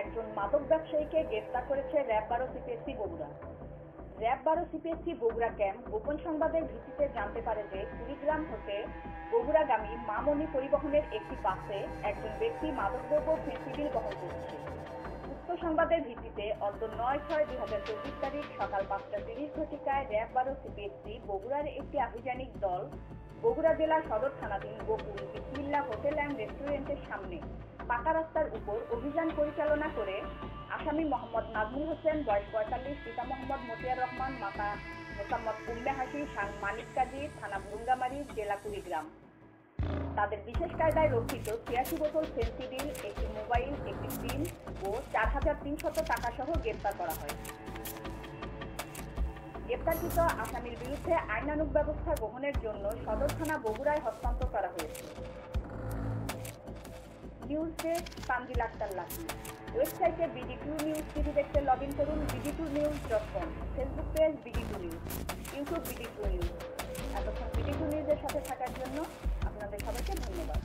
একজন মাদক ব্যবসায়ীকে গ্রেফতার করেছে RAB 12 CPSC Bogura. RAB 12 CPSC Bogura camp গোপন সংবাদের ভিত্তিতে জানতে পারে যে কুড়িগ্রাম হতে বগুড়াগামী মামনি পরিবহনের একটি বাসে একজন ব্যক্তি মাদকদ্রব্য ফেন্সিডিল বহন করছে। উক্ত সংবাদের ভিত্তিতে অদ্য 9/6/2024 তারিখ সকাল 5:30 ঘটিকায় র্যাব 12 সিপিএসসি বগুড়ার একটি আভিযানিক দল বগুড়া জেলা সদর থানাধীন গোকুল বিসমিল্লাহ হোটেল অ্যান্ড রেস্টুরেন্টের সামনে পাকা রাস্তার উপর অভিযান পরিচালনা করে আসামি মোহাম্মদ নাজমুল হোসেন বয়স 45, পিতা মোহাম্মদ মতিয়ার রহমান, মাতা মোসাম্মদ উম্মে হাসি, শান মানিক কাজী, থানা ভুরুঙ্গামারী, জেলা কুড়িগ্রাম, তাদের বিশেষ কায়দায় রক্ষিত 86 বোতল ফেন্সিডিল, একটি মোবাইল, একটি সিম ও 4300 টাকা সহ গ্রেফতার করা হয়। গ্রেফতারকৃত আসামির বিরুদ্ধে আইনানুগ ব্যবস্থা গ্রহণের জন্য সদর থানা বগুড়ায় হস্তান্তর করা হয়েছে। News desk Tanzil Akter Lucky. ওয়েবসাইটে BD2 নিউজ টিভি দেখতে লগ ইন করুন bd2news.com, Facebook page BD2 news, YouTube BD2 news. এতক্ষণ BD2 নিউজের সাথে থাকার জন্য আপনাদের সবাইকে ধন্যবাদ।